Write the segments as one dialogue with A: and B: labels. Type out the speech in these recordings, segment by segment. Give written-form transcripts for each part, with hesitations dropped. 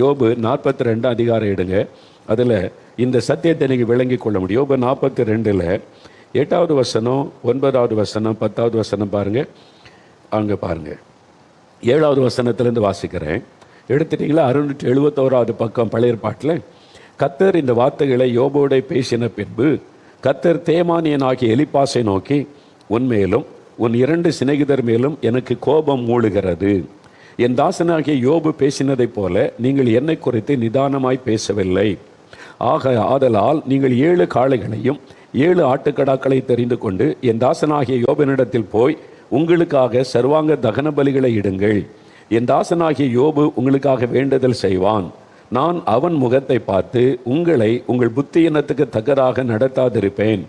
A: யோபு 42 அதிகாரம் எடுங்க. அதில் இந்த சத்தியத்தை நீங்கள் விளங்கி கொள்ள முடியும். யோபு 42 8வது வசனம், 9வது வசனம், 10வது வசனம் பாருங்கள். அங்கே பாருங்கள், 7வது வசனத்திலேருந்து வாசிக்கிறேன். எடுத்துட்டிங்களா? 671வது பக்கம் பழைய பாட்டில், கர்த்தர் இந்த வார்த்தைகளை யோபோட பேசின பின்பு கர்த்தர் தேமானியனாகிய எலிப்பாசை நோக்கி, உன்மேலும் உன் 2 சிநேகிதர் மேலும் எனக்கு கோபம் மூழுகிறது. என் தாசனாகிய யோபு பேசினதைப் போல நீங்கள் என்னை குறித்து நிதானமாய் பேசவில்லை. ஆதலால் நீங்கள் 7 காளைகளையும் 7 ஆட்டுக்கடாக்களை தெரிந்து கொண்டு என் தாசனாகிய யோபனிடத்தில் போய் உங்களுக்காக சர்வாங்க தகன பலிகளை இடுங்கள். என் தாசனாகிய யோபு உங்களுக்காக வேண்டுதல் செய்வான். நான் அவன் முகத்தை பார்த்து உங்களை உங்கள் புத்தியினத்துக்கு தக்கதாக நடத்தாதிருப்பேன்.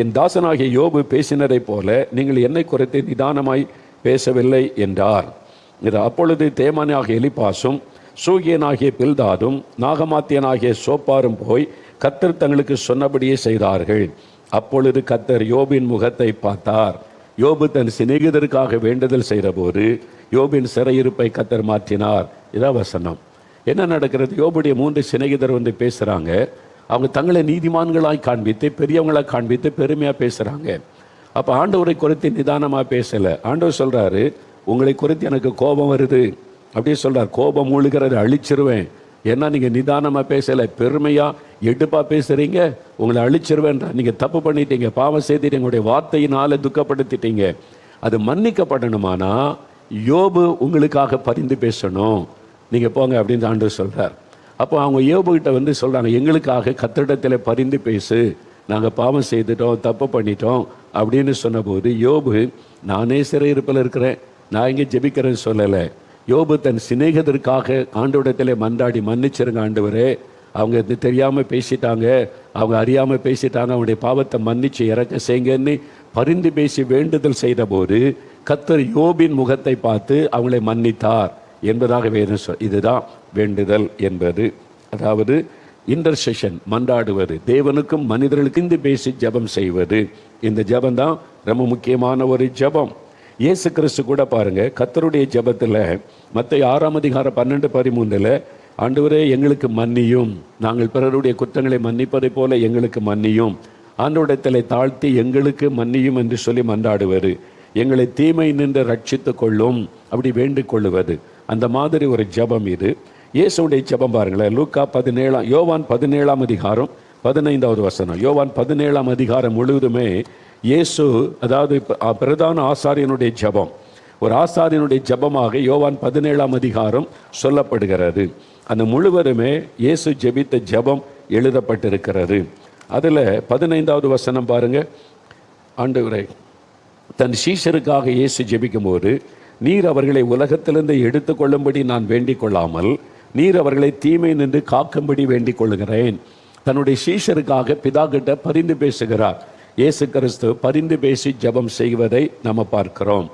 A: என் தாசனாகிய யோபு பேசினதைப் போல நீங்கள் என்னை குறித்து நிதானமாய் பேசவில்லை என்றார். இது அப்பொழுது தேமானியாகிய எலிப்பாசும் சூகியனாகிய பில்தாதும் நாகமாத்தியனாகிய சோப்பாரும் போய் கர்த்தர் தங்களுக்கு சொன்னபடியே செய்தார்கள். அப்பொழுது கர்த்தர் யோபின் முகத்தை பார்த்தார். யோபு தன் சிநேகிதருக்காக வேண்டுதல் செய்தபோது யோபின் சிறையிருப்பை கர்த்தர் மாற்றினார். இதான் வசனம். என்ன நடக்கிறது? யோபுடைய 3 சிநேகிதர் வந்து பேசுகிறாங்க. அவங்க தங்களை நீதிமான்களாய் காண்பித்து, பெரியவங்களாக காண்பித்து பெருமையாக பேசுகிறாங்க. அப்போ ஆண்டவரை குறித்து நிதானமாக பேசலை. ஆண்டவர் சொல்கிறாரு, உங்களை குறித்து எனக்கு கோபம் வருது அப்படியே சொல்கிறார். கோபம் மூழ்கிறத அழிச்சிருவேன். ஏன்னா நீங்கள் நிதானமாக பேசலை, பெருமையாக எடுப்பாக பேசுகிறீங்க, உங்களை அழிச்சிருவேன்றா. நீங்கள் தப்பு பண்ணிட்டீங்க, பாவம் செய்துட்டு எங்களுடைய வார்த்தையினால் துக்கப்படுத்திட்டீங்க. அது மன்னிக்கப்படணுமானா யோபு உங்களுக்காக பரிந்து பேசணும். நீங்கள் போங்க அப்படின்னு ஆண்டவர் சொல்கிறார். அப்போ அவங்க யோபுகிட்ட வந்து சொல்கிறாங்க, எங்களுக்காக கர்த்தரிடத்தில் பரிந்து பேசு, நாங்கள் பாவம் செய்துட்டோம், தப்பு பண்ணிட்டோம் அப்படின்னு சொன்னபோது யோபு, நானே சிறையிருப்பில் இருக்கிறேன், நான் இங்கே ஜெபிக்கிறேன்னு சொல்லலை. யோபு தன் சிநேகிதருக்காக ஆண்டவரிடத்தில் மன்றாடி, மன்னிச்சிருங்க ஆண்டவரே, அவங்க தெரியாமல் பேசிட்டாங்க, அவங்க அறியாமல் பேசிட்டாங்க, அவங்களுடைய பாவத்தை மன்னிச்சு இறக்க செய்யுங்கன்னு பரிந்து பேசி வேண்டுதல் செய்தபோது கர்த்தர் யோபின் முகத்தை பார்த்து அவங்களை மன்னித்தார் என்பதாக வேறு இதுதான் வேண்டுதல் என்பது. அதாவது இன்டர்செஷன், மன்றாடுவது, தேவனுக்கும் மனிதர்களுக்கும் இந்த பேசி ஜெபம் செய்வது. இந்த ஜெபம் தான் ரொம்ப முக்கியமான ஒரு ஜெபம். இயேசு கிறிஸ்து கூட பாருங்க, கர்த்தருடைய ஜெபத்தில் மத்தேயு 6 அதிகாரம் 12-13 ஆண்டவரே எங்களுக்கு மன்னியும், நாங்கள் பிறருடைய குற்றங்களை மன்னிப்பதை போல எங்களுக்கு மன்னியும், ஆண்டவரிடத்தில் தாழ்த்தி எங்களுக்கு மன்னியும் என்று சொல்லி மன்றாடுவது, எங்களை தீமை நின்று ரட்சித்து கொள்ளும் அப்படி வேண்டிக் கொள்ளுவது. அந்த மாதிரி ஒரு ஜெபம் இது. இயேசுடைய ஜெபம் பாருங்களேன். லூக்கா 17, யோவான் 17 அதிகாரம் 15வது வசனம். யோவான் 17 அதிகாரம் முழுவதுமே இயேசு, அதாவது பிரதான ஆசாரியனுடைய ஜெபம், ஒரு ஆசாரியனுடைய ஜெபமாக யோவான் 17 அதிகாரம் சொல்லப்படுகிறது. அந்த முழுவதுமே இயேசு ஜெபித்த ஜெபம் எழுதப்பட்டிருக்கிறது. அதில் 15வது வசனம் பாருங்க. ஆண்டவரே தன் சீஷருக்காக இயேசு ஜெபிக்கும் போது, நீர் அவர்களை உலகத்திலிருந்து எடுத்துக்கொள்ளும்படி நான் வேண்டிக் கொள்ளாமல் நீர் அவர்களை தீமை நின்று காக்கும்படி வேண்டிக் கொள்ளுகிறேன். தன்னுடைய சீஷருக்காக பிதா கிட்ட பரிந்து பேசுகிறார். இயேசு கிறிஸ்து பரிந்து பேசி ஜெபம் செய்வதை நம்ம பார்க்கிறோம்.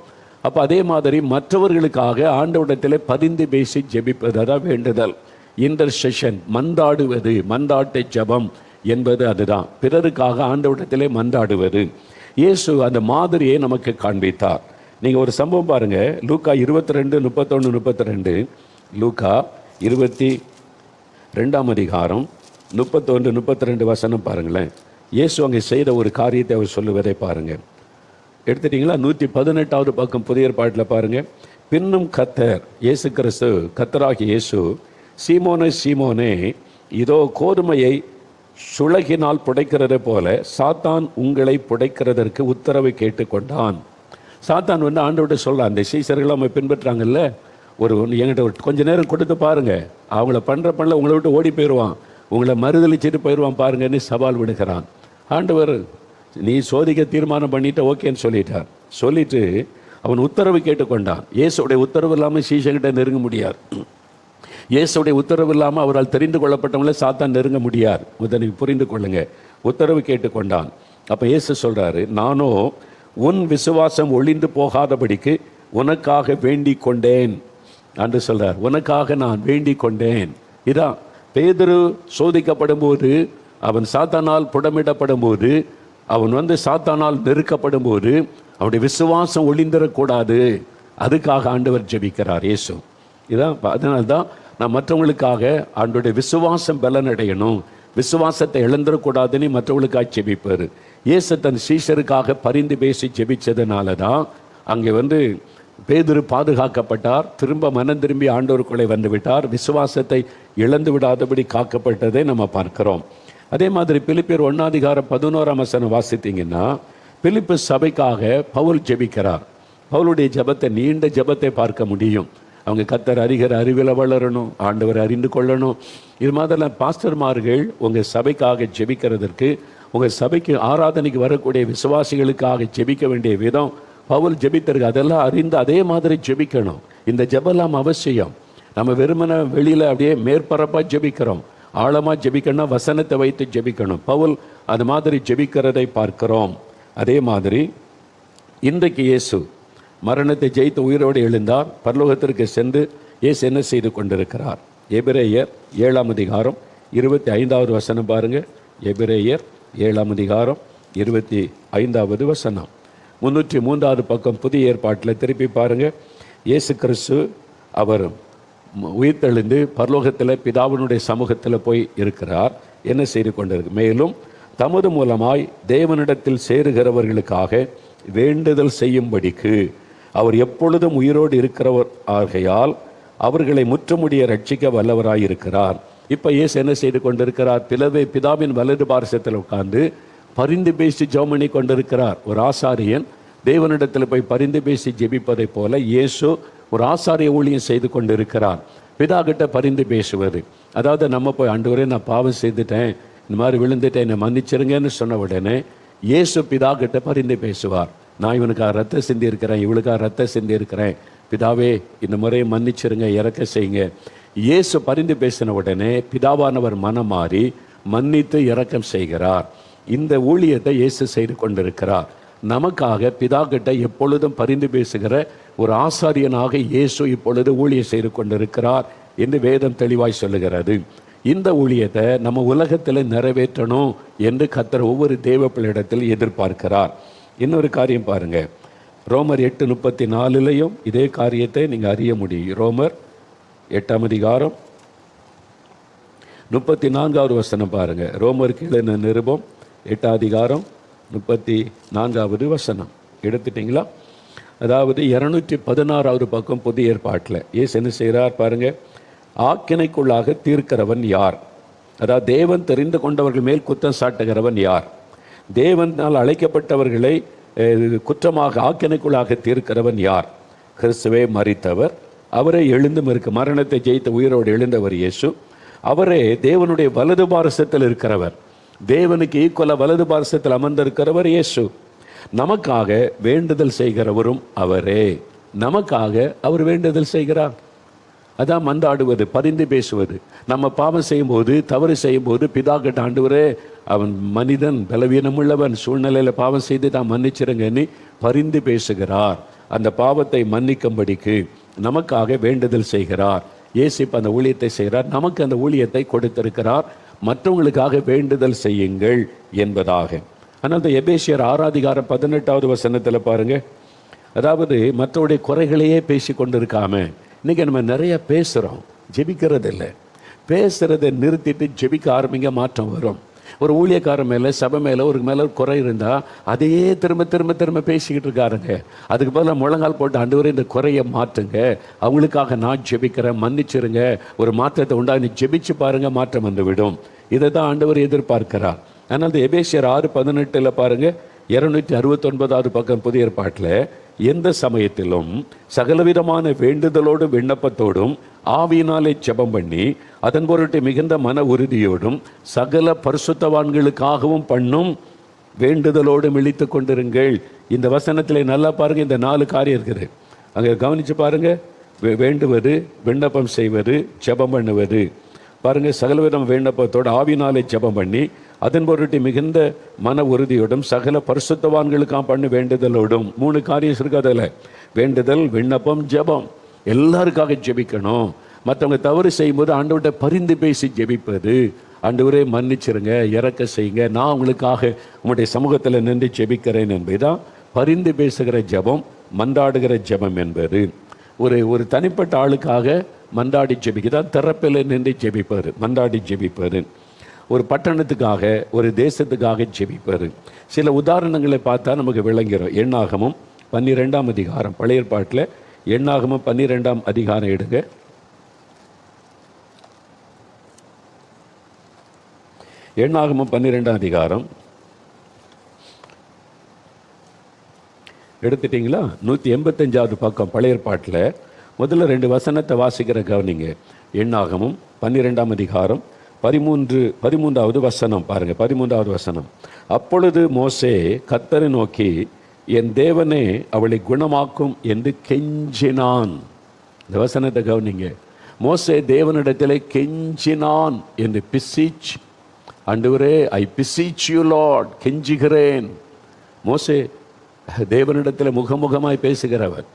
A: அப்போ அதே மாதிரி மற்றவர்களுக்காக ஆண்டவரிடத்தில் பரிந்து பேசி ஜெபிப்பது, அதான் வேண்டுதல், இன்டர்செஷன், மன்றாடுவது, மன்றாட்டு ஜெபம் என்பது அதுதான். பிறருக்காக ஆண்டவரிடத்திலே மன்றாடுவது. இயேசு அந்த மாதிரியை நமக்கு காண்பித்தார். நீங்கள் ஒரு சம்பவம் பாருங்கள். லூக்கா 22:31-32, லூக்கா 22 அதிகாரம் 31-32 வசனம் பாருங்களேன். இயேசு அங்கே செய்த ஒரு காரியத்தை அவர் சொல்லுவதை பாருங்கள். எடுத்துட்டிங்களா? 118வது பக்கம் புதிய ஏற்பாட்டில் பாருங்கள். பின்னும் கர்த்தர், இயேசு கிறிஸ்து, கர்த்தராகிய இயேசு, சீமோனே சீமோனே, இதோ கோதுமையை சுளகினால் புடைக்கிறதை போல சாத்தான் உங்களை புடைக்கிறதற்கு உத்தரவை கேட்டுக்கொண்டான். சாத்தான் வந்து ஆண்டவர்கிட்ட சொல்லலாம், அந்த சீசர்கள் அவங்க பின்பற்றாங்கல்ல, என்கிட்ட கொஞ்சம் நேரம் கொடுத்து பாருங்கள், அவங்கள பண்ணுற உங்களை விட்டு ஓடி போயிடுவான், உங்களை மறுதளிச்சுட்டு போயிடுவான் பாருங்கன்னு சவால் விடுகிறான். ஆண்டவர், நீ சோதிக்க தீர்மானம் பண்ணிட்டு ஓகேன்னு சொல்லிட்டார். சொல்லிட்டு அவன் உத்தரவு கேட்டுக்கொண்டான். இயேசுடைய உத்தரவு இல்லாமல் சீசகிட்ட நெருங்க முடியாது. இயேசுடைய உத்தரவு இல்லாமல் அவரால் தெரிந்து கொள்ளப்பட்டவங்கள சாத்தான் நெருங்க முடியாது. முதனை புரிந்து கொள்ளுங்க. உத்தரவு கேட்டுக்கொண்டான். அப்போ இயேசு சொல்கிறாரு, நானோ உன் விசுவாசம் ஒளிந்து போகாதபடிக்கு உனக்காக வேண்டிக் கொண்டேன் என்று சொல்கிறார். உனக்காக நான் வேண்டிக் கொண்டேன். இதான் பேதுரு சோதிக்கப்படும் போது, அவன் சாத்தானால் புடமிடப்படும் போது, அவன் வந்து சாத்தானால் நெருக்கப்படும் போது அவனுடைய விசுவாசம் ஒளிந்திடக்கூடாது, அதுக்காக ஆண்டவர் ஜெபிக்கிறார் இயேசு. இதான், அதனால்தான் நான் மற்றவங்களுக்காக ஆண்டோடைய விசுவாசம் பலனடையணும், விசுவாசத்தை இழந்துடக்கூடாதுன்னு மற்றவங்களுக்காக ஜெபிப்பார். இயேசு தன் சீஷருக்காக பரிந்து பேசி ஜெபிச்சதுனால தான் அங்கே பேதுரு பாதுகாக்கப்பட்டார். திரும்ப மனம் திரும்பி ஆண்டவருக்குள்ளே வந்து விட்டார். விசுவாசத்தை இழந்து விடாதபடி காக்கப்பட்டதை நம்ம பார்க்கிறோம். அதே மாதிரி பிலிப்பியர் 1:11 வாசித்தீங்கன்னா, பிலிப்பு சபைக்காக பவுல் ஜெபிக்கிறார். பவுலுடைய ஜெபத்தை, நீண்ட ஜெபத்தை பார்க்க முடியும். அவங்க கர்த்தர் அறிகிற அறிவில் வளரணும், ஆண்டவர் அறிந்து கொள்ளணும். இது மாதிரிலாம் பாஸ்டர்மார்கள் உங்கள் சபைக்காக ஜெபிக்கிறதற்கு, உங்கள் சபைக்கு ஆராதனைக்கு வரக்கூடிய விசுவாசிகளுக்காக ஜெபிக்க வேண்டிய விதம் பவுல் ஜெபித்திருக்கு. அதெல்லாம் அறிந்து அதே மாதிரி ஜெபிக்கணும். இந்த ஜெபெல்லாம் அவசியம். நம்ம வெறுமன வெளியில் அப்படியே மேற்பரப்பாக ஜெபிக்கிறோம். ஆழமாக ஜெபிக்கணும்னா வசனத்தை வைத்து ஜெபிக்கணும். பவுல் அது மாதிரி ஜெபிக்கிறதை பார்க்கிறோம். அதே மாதிரி இன்றைக்கு இயேசு மரணத்தை ஜெயித்து உயிரோடு எழுந்தார். பரலோகத்திற்கு சென்று இயேசு என்ன செய்து கொண்டிருக்கிறார்? எபிரேயர் 7:25 பாருங்கள். எபிரேயர் 7:25 303 பக்கம் புதிய ஏற்பாட்டில் திருப்பி பாருங்கள். இயேசு கிறிஸ்து அவர் உயிர்த்தெழுந்து பரலோகத்தில் பிதாவினுடைய சமூகத்தில் போய் இருக்கிறார். என்ன செய்து கொண்டிருக்கு? மேலும் தமது மூலமாய் தேவனிடத்தில் சேருகிறவர்களுக்காக வேண்டுதல் செய்யும்படிக்கு அவர் எப்பொழுதும் உயிரோடு இருக்கிறவர் ஆகையால் அவர்களை முற்றுமுடிய ரட்சிக்க வல்லவராயிருக்கிறார். இப்போ இயேசு என்ன செய்து கொண்டிருக்கிறார்? பிதாவின் வலது பார்சத்தில் உட்கார்ந்து பரிந்து பேசி ஜெபம் பண்ணி கொண்டிருக்கிறார். ஒரு ஆசாரியன் தேவனிடத்தில் போய் பரிந்து பேசி ஜெபிப்பதை போல இயேசு ஒரு ஆசாரிய ஊழியம் செய்து கொண்டிருக்கிறார். பிதா கிட்ட பரிந்து பேசுவது, அதாவது நம்ம போய் ஆண்டவரே நான் பாவம் செய்துட்டேன், இந்த மாதிரி விழுந்துட்டேன், என்னை மன்னிச்சிருங்கன்னு சொன்ன உடனே இயேசு பிதா கிட்ட பரிந்து பேசுவார். நான் இவனுக்காக ரத்தம் சிந்தி இருக்கிறேன், இவளுக்காக ரத்தம் சிந்தி இருக்கிறேன், பிதாவே இந்த முறையை மன்னிச்சிருங்க, இறக்க செய்யுங்க. இயேசு பரிந்து பேசின உடனே பிதாவானவர் மனம் மாறி மன்னித்து இரக்கம் செய்கிறார். இந்த ஊழியத்தை இயேசு செய்து கொண்டிருக்கிறார். நமக்காக பிதா கிட்ட எப்பொழுதும் பரிந்து பேசுகிற ஒரு ஆசாரியனாக இயேசு இப்பொழுது ஊழியம் செய்து கொண்டிருக்கிறார் என்று வேதம் தெளிவாய் சொல்லுகிறது. இந்த ஊழியத்தை நம்ம உலகத்தில் நிறைவேற்றணும் என்று கர்த்தர் ஒவ்வொரு தேவ பிள்ளையிடத்தில் எதிர்பார்க்கிறார். இன்னொரு காரியம் பாருங்க, ரோமர் 8:34 இதே காரியத்தை நீங்கள் அறிய முடியும். ரோமர் 8:34 பாருங்க. ரோமருக்கு எழுதின நிருபம் 8:34 எடுத்துட்டிங்களா? அதாவது 216 பக்கம் புதிய ஏற்பாட்டில் இயேசு என்ன செய்கிறார் பாருங்க. ஆக்கினைக்குள்ளாக தீர்க்கிறவன் யார்? அதாவது தேவன் தெரிந்து கொண்டவர்கள் மேல் குற்றம் சாட்டுகிறவன் யார்? தேவனால் அழைக்கப்பட்டவர்களை குற்றமாக ஆக்கினைக்குள்ளாக தீர்க்கிறவன் யார்? கிறிஸ்துவே மரித்தவர், அவரே எழுந்தும் இருக்கு, மரணத்தை ஜெயித்த உயிரோடு எழுந்தவர் இயேசு. அவரே தேவனுடைய வலது பாரசத்தில் இருக்கிறவர், தேவனுக்கு ஈக்குவலா வலது பாரசத்தில் அமர்ந்திருக்கிறவர் இயேசு. நமக்காக வேண்டுதல் செய்கிறவரும் அவரே. நமக்காக அவர் வேண்டுதல் செய்கிறார். அதான் மன்றாடுவது, பரிந்து பேசுவது. நம்ம பாவம் செய்யும்போது, தவறு செய்யும்போது பிதா கிட்ட ஆண்டவரே, அவன் மனிதன், பலவீனமுள்ளவன், சூழ்நிலையில் பாவம் செய்து தான் மன்னிச்சிருங்கன்னு பரிந்து பேசுகிறார். அந்த பாவத்தை மன்னிக்கும்படிக்கு நமக்காக வேண்டுதல் செய்கிறார். இயேசு அந்த ஊழியத்தை செய்கிறார், நமக்கு அந்த ஊழியத்தை கொடுத்திருக்கிறார். மற்றவங்களுக்காக வேண்டுதல் செய்யுங்கள் என்பதாக. ஆனால் இந்த எபேசியர் 6:18 பாருங்க. அதாவது மற்றவருடைய குறைகளையே பேசி கொண்டிருக்காம, இன்னைக்கு நம்ம நிறைய பேசுகிறோம், ஜெபிக்கிறது இல்லை. பேசுகிறத நிறுத்திட்டு ஜெபிக்க ஆரம்பிங்க, மாற்றம் வரும். ஒரு ஊழியக்காரன் மேலே, சபை மேலே, ஒரு மேலே குறை இருந்தால் அதையே திரும்ப திரும்ப திரும்ப பேசிக்கிட்டு இருக்காருங்க. அதுக்கு பதிலாக முழங்கால் போட்டு ஆண்டவரே இந்த குறையை மாற்றுங்க, அவங்களுக்காக நான் ஜெபிக்கிறேன், மன்னிச்சிருங்க, ஒரு மாற்றத்தை உண்டாகி ஜெபிச்சு பாருங்கள், மாற்றம் வந்துவிடும். இதை தான் ஆண்டவர் எதிர்பார்க்கிறார். ஆனால் இந்த எபேசியர் 6:18 பாருங்க, 269 பக்கம் புதிய ஏற்பாட்டில், எந்த சமயத்திலும் சகலவிதமான வேண்டுதலோடும் விண்ணப்பத்தோடும் ஆவியினாலே ஜெபம் பண்ணி அதன் பொருட்டு மிகுந்த மன உறுதியோடும் சகல பரிசுத்தவான்களுக்காகவும் பண்ணும் வேண்டுதலோடும் இழித்து கொண்டிருங்கள். இந்த வசனத்தில் நல்லா பாருங்க, இந்த 4 காரியம் இருக்குது. அங்கே கவனித்து பாருங்க. வேண்டுவது, விண்ணப்பம் செய்வது, ஜெபம் பண்ணுவது. பாருங்க, சகலவிதம் விண்ணப்பத்தோடு ஆவியினாலே ஜெபம் பண்ணி அதன் பொருட்டு மிகுந்த மன உறுதியோடும் சகல பரிசுத்தவான்களுக்காக பண்ணு வேண்டுதலோடும். 3 காரியம் இருக்கு அதில். வேண்டுதல், விண்ணப்பம், ஜெபம். எல்லாருக்காக ஜெபிக்கணும். மற்றவங்க தவறு செய்யும்போது ஆண்டவர்கிட்ட பரிந்து பேசி ஜெபிப்பது. ஆண்டவரே மன்னிச்சிருங்க, இறக்க செய்யுங்க, நான் உங்களுக்காக உங்களுடைய சமூகத்தில் நின்று ஜெபிக்கிறேன் என்பதுதான் பரிந்து பேசுகிற ஜெபம், மன்றாடுகிற ஜெபம் என்பது. ஒரு தனிப்பட்ட ஆளுக்காக மன்றாடி ஜெபிக்கதான் திறப்பில் நின்று ஜெபிப்பார், மன்றாடி ஜெபிப்பார். ஒரு பட்டணத்துக்காக, ஒரு தேசத்துக்காக ஜெபிப்பார். சில உதாரணங்களை பார்த்தா நமக்கு விளங்கிறோம். எண்ணாகமும் 12ஆம் அதிகாரம், பழைய ஏற்பாட்டில் எண்ணாகமும் 12ஆம் அதிகாரம் எடுங்க. எண்ணாகமும் 12ஆம் அதிகாரம் எடுத்துட்டீங்களா? 185வது பக்கம் பழைய ஏற்பாட்டில் முதல்ல 2 வசனத்தை வாசிக்கிற கவனிங்க. எண்ணாகமும் 12ஆம் அதிகாரம் 13வது வசனம் பாருங்க. 13வது வசனம். அப்பொழுது மோசே கர்த்தரை நோக்கி, என் தேவனே அவளை குணமாக்கும் என்று கெஞ்சினான். இந்த வசனத்தை கவனிங்க. மோசே தேவனிடத்திலே கெஞ்சினான் என்று, பிசிச், ஆண்டவரே ஐ பிசிச் யூ லார்ட், கெஞ்சுகிறேன். மோசே தேவனிடத்தில் முகமுகமாய் பேசுகிறவர்,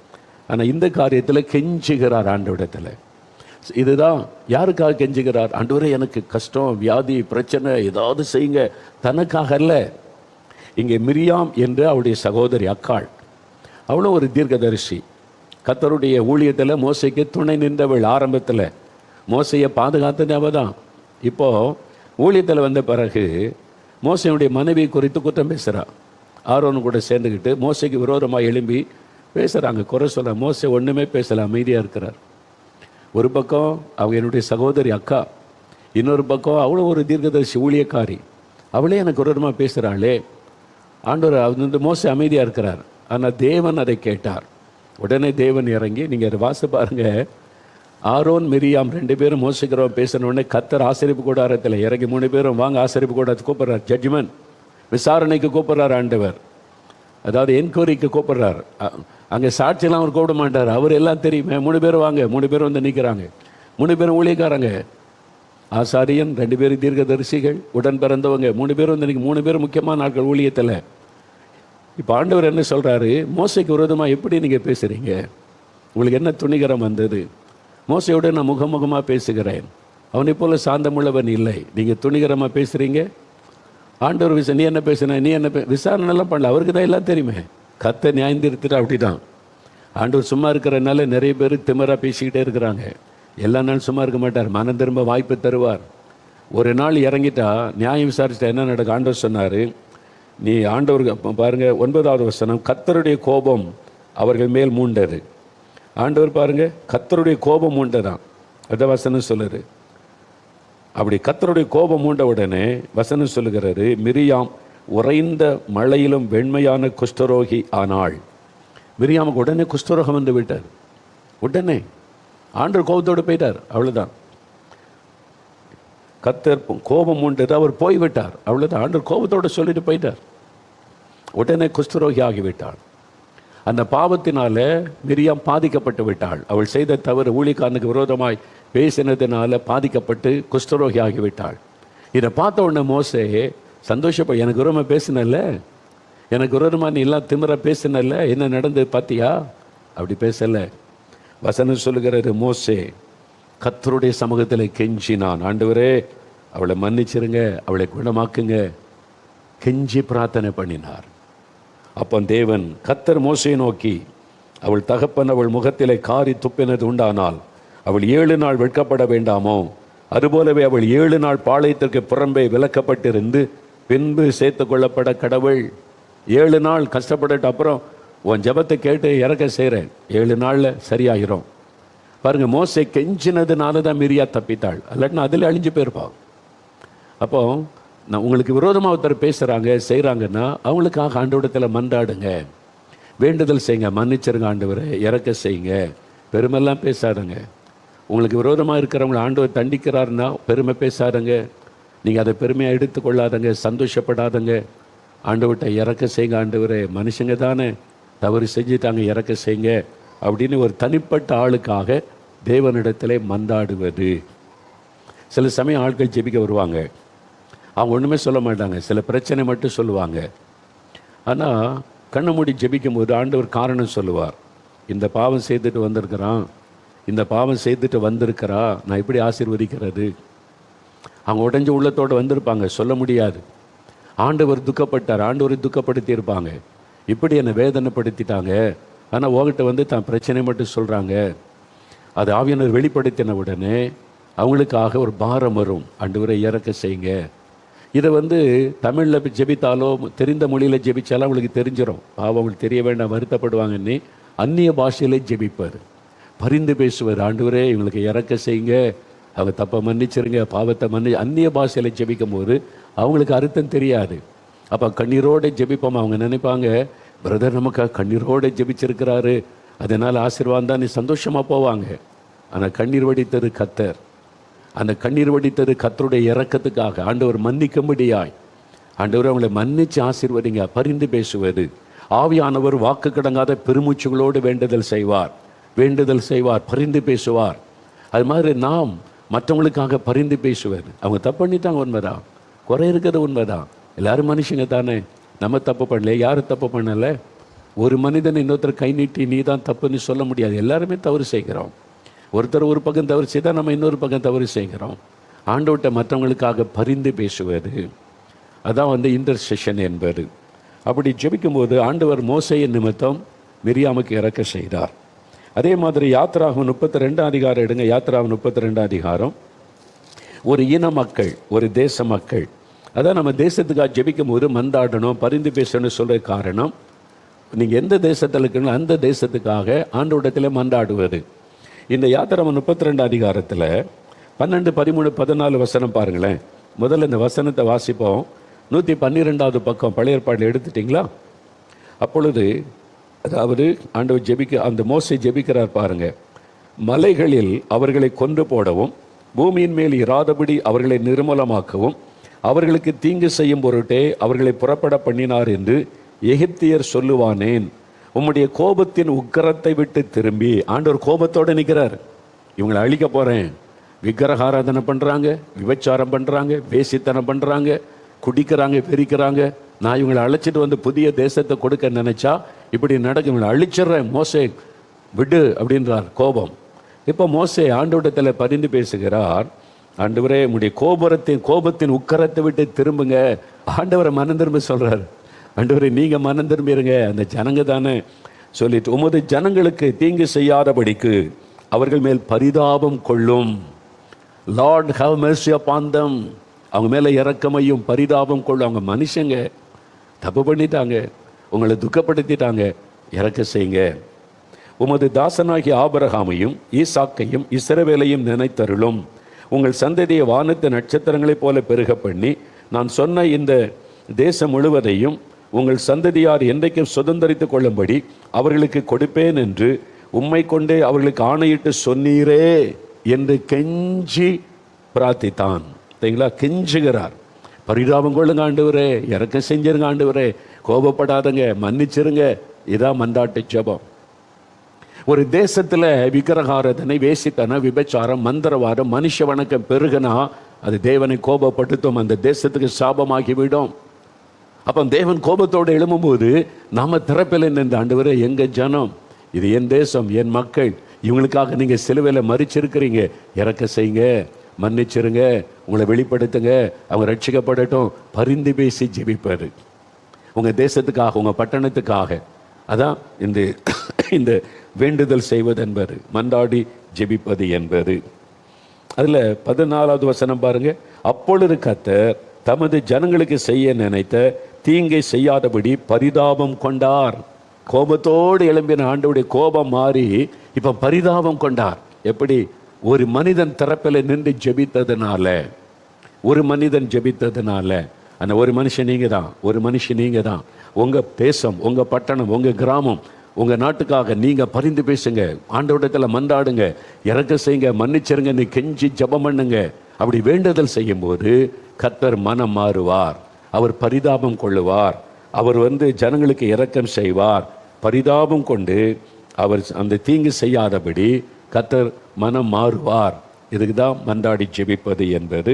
A: ஆனால் இந்த காரியத்தில் கெஞ்சுகிறார் ஆண்டவரிடத்தில். இதுதான் யாருக்காக கெஞ்சுகிறார்? ஆண்டவரே எனக்கு கஷ்டம், வியாதி, பிரச்சனை, ஏதாவது செய்யுங்க. தனக்காக அல்ல. இங்கே மிரியாம் என்று அவருடைய சகோதரி அக்காள், அவளும் ஒரு தீர்க்கதரிசி. கர்த்தருடைய ஊழியத்தில் மோசைக்கு துணை நின்றவள். ஆரம்பத்தில் மோசையை பாதுகாத்தது அவ தான். இப்போது ஊழியத்தில் வந்த பிறகு மோசையுடைய மனைவி குறித்து குற்றம் பேசுகிறாள். ஆரோன் கூட சேர்ந்துக்கிட்டு மோசைக்கு விரோதமாக எழும்பி பேசுகிறாங்க, குறை சொல்ல. மோசை ஒன்றுமே பேசலை, அமைதியாக இருக்கிறார். ஒரு பக்கம் அவங்க என்னுடைய சகோதரி அக்கா, இன்னொரு பக்கம் அவளும் ஒரு தீர்க்கதரிசி ஊழியக்காரி, அவளே எனக்கு விரோதமாக பேசுகிறாளே. ஆண்டவர் வந்து மோசை அமைதியாக இருக்கிறார். ஆனால் தேவன் அதை கேட்டார். உடனே தேவன் இறங்கி, நீங்கள் அதை வாசி பாருங்க. ஆரோன் மிரியாம் 2 பேரும் மோசைக்கிறவன் பேசின உடனே கர்த்தர் ஆசரிப்பு கூடாரத்தில் இறங்கி 3 பேரும் வாங்க ஆசரிப்பு கூடாரத்துக்கு கூப்பிட்றார். ஜட்ஜ்மெண்ட், விசாரணைக்கு கூப்பிட்றார் ஆண்டவர். அதாவது என்கொயரிக்கு கூப்பிட்றார். அங்கே சாட்சியெல்லாம் அவர் கூப்பிட மாட்டார். அவர் எல்லாம் தெரியுமே. 3 பேரும் வாங்க. 3 பேரும் வந்து நிற்கிறாங்க. 3 பேரும் ஊழியக்காரங்க. ஆசாரியன், 2 பேரும் தீர்க்கதரிசிகள், உடன் பிறந்தவங்க 3 பேரும் வந்து 3 பேரும் முக்கியமான நாட்கள் ஊழியத்தில். இப்போ ஆண்டவர் என்ன சொல்கிறாரு? மோசைக்கு விரோதமாக எப்படி நீங்கள் பேசுகிறீங்க? உங்களுக்கு என்ன துணிகரம் வந்தது? மோசையோட நான் முகமுகமாக பேசுகிறேன், அவனை போல சாந்தமுள்ளவன் இல்லை. நீங்கள் துணிகரமாக பேசுகிறீங்க. ஆண்டவர் நீ என்ன பேசுன, நீ என்ன விசாரணைலாம் பண்ணல, அவருக்கு தான் எல்லாம் தெரியுமே. கர்த்தர் நியாயம் தீர்த்துட்டு அப்படி தான். ஆண்டவர் சும்மா இருக்கிறனால நிறைய பேர் திமிராக பேசிக்கிட்டே இருக்கிறாங்க. எல்லா நாளும் சும்மா இருக்க மாட்டார், மனம் திரும்ப வாய்ப்பு தருவார். ஒரு நாள் இறங்கிட்டா நியாயம் விசாரிச்சிட்டா என்ன நடக்கும்? ஆண்டவர் சொன்னார், நீ ஆண்டவருக்கு பாருங்க 9வது வசனம், கர்த்தருடைய கோபம் அவர்கள் மேல் மூண்டது. ஆண்டவர் பாருங்க, கர்த்தருடைய கோபம் மூண்டதான் அந்த வசனம் சொல்லுது. அப்படி கர்த்தருடைய கோபம் மூண்ட உடனே வசனம் சொல்லுகிறாரு, மிரியாம் உறைந்த மழையிலும் வெண்மையான குஷ்டரோகி ஆனாள். மிரியாமுக்கு உடனே குஷ்டரோகம் வந்து விட்டார். உடனே ஆண்டவர் கோபத்தோடு போயிட்டார். அவ்வளோதான். கர்த்தர் கோபம் மூண்டது, அவர் போய்விட்டார். அவ்வளோதான். ஆண்டவர் கோபத்தோடு சொல்லிட்டு போயிட்டார். உடனே குஷ்டரோகி ஆகிவிட்டாள். அந்த பாவத்தினால மிரியாம் பாதிக்கப்பட்டு விட்டாள். அவள் செய்த தவறு, ஊழியக்காரனுக்கு விரோதமாய் பேசினதுனால பாதிக்கப்பட்டு குஷ்டரோகி ஆகிவிட்டாள். இதை பார்த்த உடனே மோசே சந்தோஷப்பட, எனக்கு விரோதமாக பேசினல்ல, எனக்கு விரோதமாக நீ எல்லாம் திமிர பேசினல்ல, என்ன நடந்தது பார்த்தியா? அப்படி பேசலை. வசனம் சொல்லுகிறது, மோசே கர்த்தருடைய சமூகத்தில் கெஞ்சினான். ஆண்டவரே அவளை மன்னிச்சிருங்க, அவளை குணமாக்குங்க, கெஞ்சி பிரார்த்தனை பண்ணினார். அப்போ தேவன் கர்த்தர் மோசையை நோக்கி, அவள் தகப்பன் அவள் முகத்திலே காரி துப்பினது உண்டானால் அவள் 7 நாள் வெட்கப்பட வேண்டாமோ? அதுபோலவே அவள் 7 நாள் பாளையத்திற்கு புறம்பே விலக்கப்பட்டிருந்து பின்பு சேர்த்து கொள்ளப்பட கடவுள். 7 நாள் கஷ்டப்பட்டு அப்புறம் உன் ஜபத்தை கேட்டு இறக்க செய்கிறேன், 7 நாளில் சரியாகிரும். பாருங்கள், மோசை கெஞ்சினதுனால தான் மிரியா தப்பித்தாள், இல்லாட்டினா அதில் அழிஞ்சு போயிருப்பாள். அப்போ நான் உங்களுக்கு விரோதமாக ஒருத்தர் பேசுகிறாங்க செய்கிறாங்கன்னா அவங்களுக்காக ஆண்டவரிடத்தில் மன்றாடுங்க, வேண்டுதல் செய்யுங்க, மன்னிச்சிருங்க ஆண்டவரை, இறக்க செய்யுங்க, பெருமெல்லாம் பேசாதுங்க. உங்களுக்கு விரோதமாக இருக்கிறவங்களை ஆண்டவர் தண்டிக்கிறாருன்னா பெருமை பேசாதுங்க, நீங்கள் அதை பெருமையாக எடுத்துக்கொள்ளாதங்க, சந்தோஷப்படாதங்க. ஆண்டவர்கிட்ட இறக்க செய்யுங்க, ஆண்டவரே மனுஷங்க தானே தவறு செஞ்சுட்டாங்க, இறக்க செய்யுங்க அப்படின்னு ஒரு தனிப்பட்ட ஆளுக்காக தேவனிடத்திலே மன்றாடுவது. சில சமயம் ஆட்கள் ஜெபிக்க வருவாங்க, அவங்க ஒன்றுமே சொல்ல மாட்டாங்க, சில பிரச்சனை மட்டும் சொல்லுவாங்க. ஆனால் கண்ணை மூடி ஜெபிக்கும் போது ஆண்டவர் காரணம் சொல்லுவார். இந்த பாவம் செய்துட்டு வந்திருக்கிறான், இந்த பாவம் செய்துட்டு வந்திருக்கிறா, நான் எப்படி ஆசீர்வதிக்கிறது? அவங்க உடஞ்ச உள்ளத்தோடு வந்திருப்பாங்க, சொல்ல முடியாது. ஆண்டவர் துக்கப்பட்டார், ஆண்டவரை துக்கப்படுத்தி இருப்பாங்க, இப்படி என்னை வேதனைப்படுத்திட்டாங்க, ஆனால் உங்ககிட்ட வந்து தான் பிரச்சனை மட்டும் சொல்கிறாங்க. அது ஆவியானவர் வெளிப்படுத்தின உடனே அவங்களுக்காக ஒரு பாரம் வரும். ஆண்டவரை இறக்க செய்யுங்க. இதை தமிழில் ஜெபித்தாலோ தெரிந்த மொழியில் ஜெபித்தாலும் அவங்களுக்கு தெரிஞ்சிடும். பாவம் அவங்களுக்கு தெரிய வேண்டாம், வருத்தப்படுவாங்கன்னு அந்நிய பாஷையிலே ஜெபிப்பார். பரிந்து பேசுவார். ஆண்டவரே இவங்களுக்கு இறக்க செய்யுங்க, அவங்க தப்பை மன்னிச்சிருங்க, பாவத்தை அந்நிய பாஷையில் ஜெபிக்கும் போது அவங்களுக்கு அர்த்தம் தெரியாது. அப்போ கண்ணீரோடு ஜெபிப்போம். அவங்க நினைப்பாங்க, பிரதர் நமக்கு கண்ணீரோடு ஜெபிச்சிருக்கிறாரு, அதனால் ஆசீர்வாதம் தான், நீ சந்தோஷமாக போவாங்க. ஆனால் கண்ணீர் வடித்தது கர்த்தர். அந்த கண்ணீர் வடித்தது கர்த்தருடைய இரக்கத்துக்காக. ஆண்டவர் மன்னிக்கும்படியாய். ஆண்டவர் அவங்களை மன்னிச்சு ஆசீர்வதிங்க. பரிந்து பேசுவது. ஆவியானவர் வாக்கு கடங்காத பெருமூச்சுகளோடு வேண்டுதல் செய்வார், பரிந்து பேசுவார். அது மாதிரி நாம் மற்றவங்களுக்காக பரிந்து பேசுவது. அவங்க தப்பு பண்ணிட்டாங்க, உண்மைதான். குறை இருக்கிறது உண்மைதான். எல்லாரும் மனுஷங்க தானே. நம்ம தப்பு பண்ணல, யாரும் தப்பு பண்ணலை. ஒரு மனிதன் இன்னொருத்தர் கை நீட்டி நீ தான் தப்புன்னு சொல்ல முடியாது. எல்லாருமே தவறு செய்கிறோம். ஒருத்தர் ஒரு பக்கம் தவறு செய்தால் நம்ம இன்னொரு பக்கம் தவறு செய்கிறோம். ஆண்டவர்கிட்ட மற்றவங்களுக்காக பரிந்து பேசுவது, அதான் இன்டர்செஷன் என்பது. அப்படி ஜெபிக்கும்போது ஆண்டவர் மோசேயின் நிமித்தம் மிரியாமுக்கு இறக்க செய்தார். அதே மாதிரி யாத்ராகமம் 32 அதிகாரம் எடுங்க. யாத்ராகமம் 32 அதிகாரம். ஒரு இன மக்கள், ஒரு தேச மக்கள், அதான் நம்ம தேசத்துக்காக ஜெபிக்கும் போது மந்தாடணும், பரிந்து பேசணும்னு சொல்கிற காரணம், நீங்கள் எந்த தேசத்தில் இருக்கணும் அந்த தேசத்துக்காக ஆண்டவரிடத்தில் மந்தாடுவது. இந்த யாத்திராகமம் 32 அதிகாரத்தில் 12, 13, 14 வசனம் பாருங்களேன். முதல்ல இந்த வசனத்தை வாசிப்போம். 112வது பக்கம் பழைய ஏற்பாட்டில் எடுத்துட்டிங்களா? அப்பொழுது அதாவது ஆண்டவர் அந்த மோசே ஜெபிக்கிறார் பாருங்க. மலைகளில் அவர்களை கொன்று போடவும், பூமியின் மேல் இராதபடி அவர்களை நிர்மூலமாக்கவும், அவர்களுக்கு தீங்கு செய்யும் பொருட்டே அவர்களை புறப்பட பண்ணினார் என்று எகிப்தியர் சொல்லுவானேன். உம்முடைய கோபத்தின் உக்கிரத்தை விட்டு திரும்பி, ஆண்டவர் கோபத்தோடு நிற்கிறார். இவங்களை அழிக்க போகிறேன். விக்கிரகாராதனை பண்ணுறாங்க, விபச்சாரம் பண்ணுறாங்க, வேசித்தனம் பண்ணுறாங்க, குடிக்கிறாங்க, பெரிக்கிறாங்க. நான் இவங்களை அழைச்சிட்டு புதிய தேசத்தை கொடுக்க நினைச்சா இப்படி நடக்கும். இவங்களை அழிச்சிட்றேன், மோசே விடு அப்படின்றார். கோபம். இப்போ மோசே ஆண்டவரிடத்தில் பரிந்து பேசுகிறார். ஆண்டவரே உம்முடைய கோபத்தின் உக்கரத்தை விட்டு திரும்புங்க. ஆண்டவரை மனம் திரும்ப சொல்கிறார். ஆண்டவரே நீங்கள் மனம் திரும்பிடுங்க, அந்த ஜனங்க தானே சொல்லிட்டு, உமது ஜனங்களுக்கு தீங்கு செய்யாதபடிக்கு அவர்கள் மேல் பரிதாபம் கொள்ளும். லார்ட் ஹேவ் மெர்சி அப்பான் தம். அவங்க மேலே இரக்கமையும் பரிதாபம் கொள்ளும். அவங்க மனுஷங்க, தப்பு பண்ணிட்டாங்க, உங்களை துக்கப்படுத்திட்டாங்க, இறக்க செய்யுங்க. உமது தாசனாகிய ஆபிரகாமையும் ஈசாக்கையும் இஸ்ரவேலையும் நினைத்தருளும். உங்கள் சந்ததியை வானத்து நட்சத்திரங்களைப் போல பெருக பண்ணி நான் சொன்ன இந்த தேசம் முழுவதையும் உங்கள் சந்ததியார் என்றைக்கும் சுதந்திரித்துக் கொள்ளும்படி அவர்களுக்கு கொடுப்பேன் என்று உம்மை கொண்டே அவர்களுக்கு ஆணையிட்டு சொன்னீரே என்று கெஞ்சி பிரார்த்தித்தான். சரிங்களா? கெஞ்சுகிறார். பரிதாபம் கொள்ளுங்க ஆண்டவரே, இறக்கம் செஞ்சிருங்க ஆண்டவரே, கோபப்படாதங்க, மன்னிச்சிருங்க. இதான் மந்தாட்டு ஜெபம். ஒரு தேசத்தில் விக்கிரகாராதனை, வேசித்தனம், விபச்சாரம், மந்திரவாதம், மனுஷ வணக்கம் பெருகனா அது தேவனை கோபப்படுத்தும், அந்த தேசத்துக்கு சாபமாகிவிடும். அப்போ தேவன் கோபத்தோடு எழும்பும்போது நாம திறப்பில் நின்று, ஆண்டவரே எங்கள் ஜனம், இது என் தேசம், என் மக்கள், இவங்களுக்காக நீங்கள் சிலுவையில் மறிச்சிருக்கிறீங்க, இறக்க செய்யுங்க, மன்னிச்சிருங்க, உங்களை வெளிப்படுத்துங்க, அவங்க ரட்சிக்கப்படட்டும். பரிந்து பேசி ஜெபிப்பார் உங்கள் தேசத்துக்காக, உங்கள் பட்டணத்துக்காக. அதான் இந்த வேண்டுதல் செய்வது என்பது, மன்றாடி ஜெபிப்பது என்பது. அதில் 14வது வசனம் பாருங்க. அப்பொழுது கர்த்தர் தமது ஜனங்களுக்கு செய்ய நினைத்த தீங்கை செய்யாதபடி பரிதாபம் கொண்டார். கோபத்தோடு எழும்பின ஆண்டவருடைய கோபம் மாறி இப்போ பரிதாபம் கொண்டார். எப்படி? ஒரு மனிதன் திறப்பில் நின்று ஜெபித்ததுனால, ஒரு மனிதன் ஜெபித்ததுனால, அந்த ஒரு மனுஷன் நீங்கள் தான், ஒரு மனுஷன் நீங்கள் தான். உங்கள் தேசம், உங்கள் பட்டணம், உங்கள் கிராமம், உங்கள் நாட்டுக்காக நீங்கள் பரிந்து பேசுங்க, ஆண்டவரிடத்தில் மன்றாடுங்க, இறக்க செய்யுங்க, மன்னிச்சிருங்க, நீ கெஞ்சி ஜெபம் பண்ணுங்க. அப்படி வேண்டுதல் செய்யும்போது கர்த்தர் மனம் மாறுவார், அவர் பரிதாபம் கொள்ளுவார், அவர் ஜனங்களுக்கு இரக்கம் செய்வார். பரிதாபம் கொண்டு அவர் அந்த தீங்கு செய்யாதபடி கர்த்தர் மனம் மாறுவார். இதுக்கு தான் மன்றாடி ஜெபிப்பது என்பது.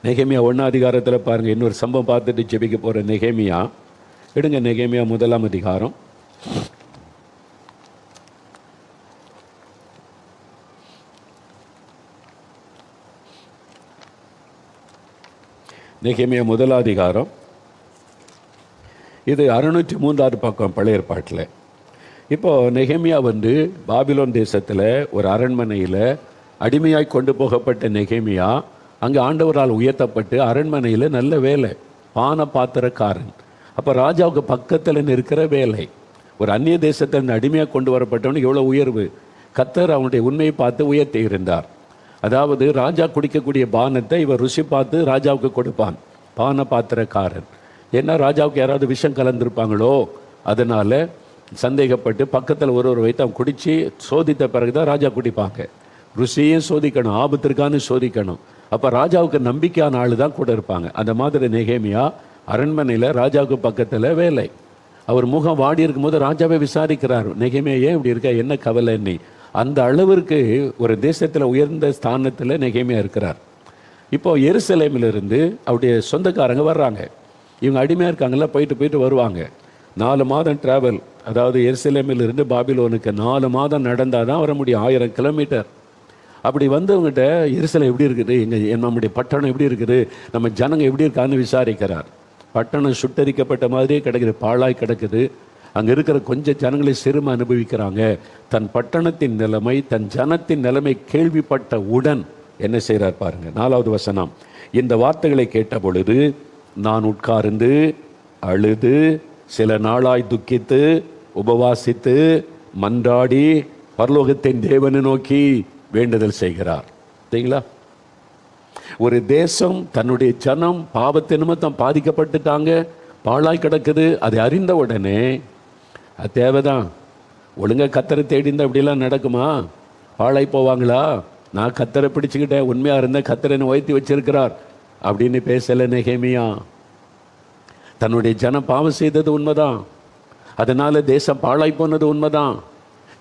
A: நெகேமியா 1 அதிகாரத்தில் பாருங்கள், இன்னொரு சம்பவம் பார்த்துட்டு ஜெபிக்க போகிற நெகேமியா எடுங்க. நெகேமியா 1 அதிகாரம். நெகேமியா 1 அதிகாரம். இது 603வது பக்கம் பழைய ஏற்பாட்டில். இப்போ நெகேமியா பாபிலோன் தேசத்தில் ஒரு அரண்மனையில் அடிமையாய் கொண்டு போகப்பட்ட நெகேமியா அங்கே ஆண்டவரால் உயர்த்தப்பட்டு அரண்மனையில் நல்ல வேலை, பான பாத்திரக்காரன். அப்போ ராஜாவுக்கு பக்கத்தில் இருக்கிற வேலை. ஒரு அந்நிய தேசத்தில் அடிமையாக கொண்டு வரப்பட்டவனுக்கு எவ்வளோ உயர்வு! கர்த்தர் அவனுடைய உண்மையை பார்த்து உயர்த்தி இருந்தார். அதாவது ராஜா குடிக்கக்கூடிய பானத்தை இவர் ருசி பார்த்து ராஜாவுக்கு கொடுப்பான், பான பாத்திரக்காரன். ஏன்னா ராஜாவுக்கு யாராவது விஷம் கலந்துருப்பாங்களோ அதனால் சந்தேகப்பட்டு பக்கத்தில் ஒரு வைத்து அவன் குடித்து சோதித்த பிறகுதான் ராஜா குடிப்பாங்க. ருசியும் சோதிக்கணும், ஆபத்திற்கான சோதிக்கணும். அப்போ ராஜாவுக்கு நம்பிக்கையான ஆள் தான் கூட இருப்பாங்க. அந்த மாதிரி நெகேமியா அரண்மனையில் ராஜாவுக்கு பக்கத்தில் வேலை. அவர் முகம் வாடி இருக்கும்போது ராஜாவை விசாரிக்கிறார், நெகேமியா ஏன் இப்படி இருக்க, என்ன கவலை நீ? அந்த அளவிற்கு ஒரு தேசத்தில் உயர்ந்த ஸ்தானத்தில் நெகேமியா இருக்கிறார். இப்போ எருசலேமிலிருந்து அவருடைய சொந்தக்காரங்க வர்றாங்க. இவங்க அடிமையாக இருக்காங்கல்ல, போயிட்டு வருவாங்க. 4 மாதம் ட்ராவல். அதாவது எருசலேமிலிருந்து பாபிலோனுக்கு 4 மாதம் நடந்தால் தான் வர முடியும், 1000 கிலோமீட்டர். அப்படி வந்தவங்ககிட்ட எருசலேம் எப்படி இருக்குது, நம்முடைய பட்டணம் எப்படி இருக்குது, நம்ம ஜனங்க எப்படி இருக்கான்னு விசாரிக்கிறார். பட்டணம் சுட்டரிக்கப்பட்ட மாதிரியே கிடக்குது, பாழாய் கிடக்குது. அங்கே இருக்கிற கொஞ்சம் ஜனங்களை சிறுமை அனுபவிக்கிறாங்க. தன் பட்டணத்தின் நிலைமை, தன் ஜனத்தின் நிலைமை கேள்விப்பட்ட உடன் என்ன செய்கிறார் பாருங்க. 4வது வசனம். இந்த வார்த்தைகளை கேட்ட பொழுது நான் உட்கார்ந்து அழுது சில நாளாய் துக்கித்து உபவாசித்து மன்றாடி பரலோகத்தின் தேவனை நோக்கி வேண்டுதல் செய்கிறார். சரிங்களா? ஒரு தேசம், தன்னுடைய ஜனம் பாவத்தின் நிமித்தம் பாதிக்கப்பட்டுட்டாங்க, பாழாய் கிடக்குது. அதை அறிந்த உடனே அது தேவைதான். ஒழுங்கா கத்தரை தேடி இருந்தால் அப்படிலாம் நடக்குமா? பாழாய் போவாங்களா? நான் கத்தரை பிடிச்சுக்கிட்டேன், உண்மையாக இருந்தேன், கத்தரை உயர்த்தி வச்சிருக்கிறார் அப்படின்னு பேசலை நெகேமியா. தன்னுடைய ஜனம் பாவம் செய்தது உண்மைதான், அதனால தேசம் பாழாய் போனது உண்மைதான்,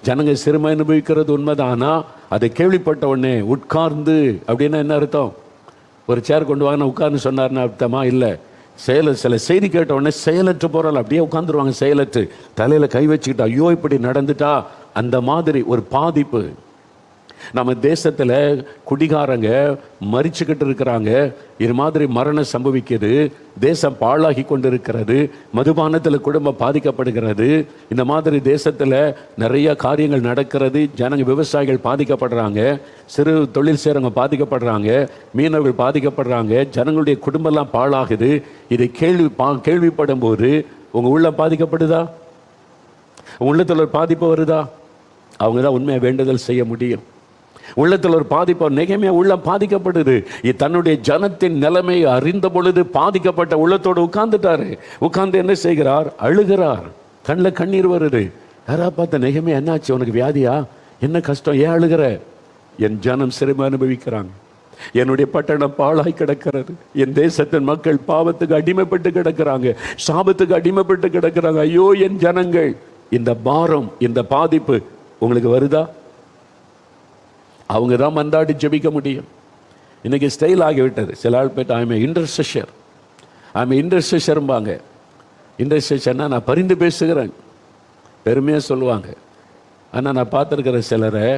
A: ஜனங்க சிறுமை அனுபவிக்கிறது உண்மைதான். ஆனால் அதை கேள்விப்பட்ட உடனே உட்கார்ந்து அப்படின்னா என்ன அர்த்தம்? ஒரு சேர் கொண்டு வாங்க உட்கார்ந்து சொன்னார்னு அர்த்தமா? இல்லை. சில செய்தி கேட்ட உடனே செயலற்று போகிறாள், அப்படியே உட்காந்துருவாங்க செயலற்று, தலையில் கை வச்சுக்கிட்டா ஐயோ இப்படி நடந்துட்டா. அந்த மாதிரி ஒரு பாதிப்பு. நம்ம தேசத்தில் குடிகாரங்க மறிச்சுக்கிட்டு இருக்கிறாங்க, இது மாதிரி மரணம் சம்பவிக்குது, தேசம் பாழாகி கொண்டு இருக்கிறது, மதுபானத்தில் குடும்பம் பாதிக்கப்படுகிறது, இந்த மாதிரி தேசத்தில் நிறைய காரியங்கள் நடக்கிறது. ஜனங்க விவசாயிகள் பாதிக்கப்படுறாங்க, சிறு தொழில் செய்கிறவங்க பாதிக்கப்படுறாங்க, மீனவர்கள் பாதிக்கப்படுறாங்க, ஜனங்களுடைய குடும்பம்லாம் பாழாகுது. இதை கேள்விப்படும் போது உங்கள் உள்ளம் பாதிக்கப்படுதா? உங்கள் உள்ளத்தில் ஒரு பாதிப்பு வருதா? அவங்க தான் உண்மையாக வேண்டுதல் செய்ய முடியும். உள்ளத்தில் ஒரு பாதிப்பு. நெகேமியா உள்ளம் பாதிக்கப்படுது. தன்னுடைய ஜனத்தின் நிலைமை அறிந்த பொழுது பாதிக்கப்பட்ட உள்ளத்தோடு உட்கார்ந்துட்டாரு. உட்கார்ந்து என்ன செய்கிறார்? அழுகிறார். கண்ணில் கண்ணீர் வருது. யாரா பார்த்த நெகேமியா, என்னாச்சு, உனக்கு வியாதியா, என்ன கஷ்டம், ஏன் அழுகிற? என் ஜனம் சிறுமை அனுபவிக்கிறாங்க, என்னுடைய பட்டணம் பாழாய் கிடக்கிறது, என் தேசத்தின் மக்கள் பாவத்துக்கு அடிமைப்பட்டு கிடக்கிறாங்க, சாபத்துக்கு அடிமைப்பட்டு கிடக்கிறாங்க. ஐயோ என் ஜனங்கள். இந்த பாரம், இந்த பாதிப்பு உங்களுக்கு வருதா? அவங்க தான் மன்றாடி ஜெபிக்க முடியும். இன்னைக்கு ஸ்டைல் ஆகிவிட்டது. சில ஆள் போய்ட்டு ஐம் இன்டர்செஷர்ம்பாங்க. இன்டர்செஷன்னா நான் பரிந்து பேசுகிறேன், பெருமையாக சொல்லுவாங்க. ஆனால் நான் பார்த்துருக்கிற சிலரை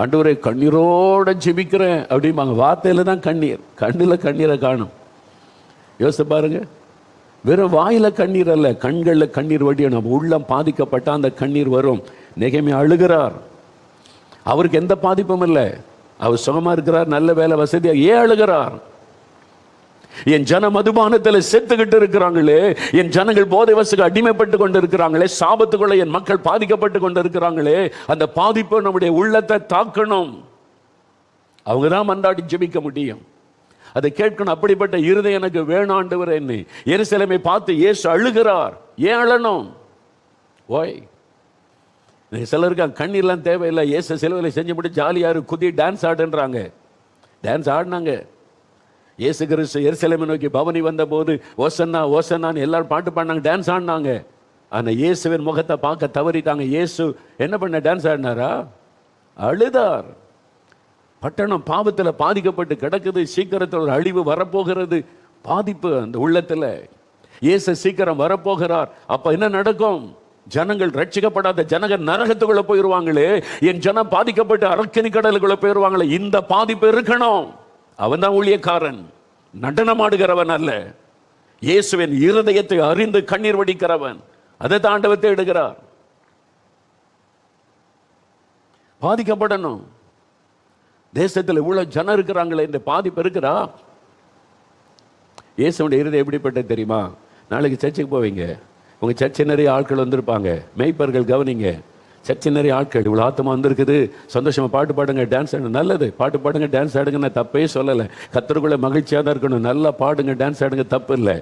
A: ஆண்டவரே கண்ணீரோட ஜெபிக்கிறேன் அப்படிம்பாங்க. வார்த்தையில் தான் கண்ணீர், கண்ணில் கண்ணீரை காணும். யோசித்து பாருங்க. வெறும் வாயில் கண்ணீர் அல்ல, கண்களில் கண்ணீர் வடியணும். உள்ளம் பாதிக்கப்பட்டால் அந்த கண்ணீர் வரும். நெகேமியா அழுகிறார். அவருக்கு எந்த பாதிப்பும் இல்லை, அவர் சுகமா இருக்கிறார், நல்ல வேலை வசதியா. ஏன் அழுகிறார்? என் ஜன மதுபானத்தில் செத்துக்கிட்டு இருக்கிறாங்களே, என் ஜனங்கள் போதை வசுக்கு அடிமைப்பட்டு கொண்டு இருக்கிறாங்களே, சாபத்துக்குள்ள என் மக்கள் பாதிக்கப்பட்டு கொண்டு இருக்கிறாங்களே, அந்த பாதிப்பு நம்முடைய உள்ளத்தை தாக்கணும். அவங்க தான் மன்றாடி ஜெபிக்க முடியும், அதை கேட்கணும். அப்படிப்பட்ட இருதயம் எனக்கு வேணும் ஆண்டவரே. எருசலேமை பார்த்து இயேசு அழுகிறார். ஏன் அழணும்? ஓய், சிலருக்கு கண்ணீர்லாம் தேவையில்லை. இயேசு சிலுவையில் செஞ்சு முடிச்சு ஜாலியாரு குதி டான்ஸ் ஆடுன்றாங்க. டான்ஸ் ஆடினாங்க. இயேசு கிறிஸ்து எருசலேமை நோக்கி பவனி வந்த போது ஓசன்னா ஓசன்னான்னு எல்லாரும் பாட்டு பாடினாங்க, டான்ஸ் ஆடினாங்க. ஆனால் இயேசுவின் முகத்தை பார்க்க தவறிட்டாங்க. இயேசு என்ன பண்ண? டான்ஸ் ஆடினாரா? அழுதார். பட்டணம் பாவத்தில் பாதிக்கப்பட்டு கிடக்குது. சீக்கிரத்தில் ஒரு அழிவு வரப்போகிறது. பாதிப்பு அந்த உள்ளத்தில். இயேசு சீக்கிரம் வரப்போகிறார். அப்ப என்ன நடக்கும்? ஜனங்கள் ரட்சிக்கப்படாத ஜனங்கள் நரகத்துக்குள்ள போயிருவாங்களே, என் ஜனம் பாதிக்கப்பட்டு அரக்கனி கடலுக்குள்ள போயிருவாங்களே. இந்த பாதிப்பு இருக்கணும். அவன் தான் ஊழியக்காரன், நடனமாடுகிறவன் அல்ல. இயேசுவின் இருதயத்தை அறிந்து கண்ணீர் வடிக்கிறவன். அதை தாண்டவத்தை எடுக்கிறார். பாதிக்கப்படணும். தேசத்தில் இவ்வளவு ஜனம் இருக்கிறாங்களே, இந்த பாதிப்பு இருக்கிறா. இயேசுடைய இருதயம் எப்படிப்பட்டது தெரியுமா? நாளைக்கு சர்ச்சுக்கு போவீங்க, உங்கள் சர்ச்சை நிறைய ஆட்கள் வந்திருப்பாங்க, மேய்ப்பர்கள் கவனிங்க. சர்ச்சை நிறைய ஆட்கள், இவ்வளோ ஆத்தமா வந்திருக்குது, சந்தோஷமாக பாட்டு பாடுங்க, டான்ஸ் ஆடுங்க. நல்லது, பாட்டு பாடுங்க, டான்ஸ் ஆடுங்க, நான் தப்பே சொல்லலை. கர்த்தருக்குள்ள மகிழ்ச்சியாக தான் இருக்கணும், நல்லா பாடுங்க, டான்ஸ் ஆடுங்க, தப்பு இல்லை.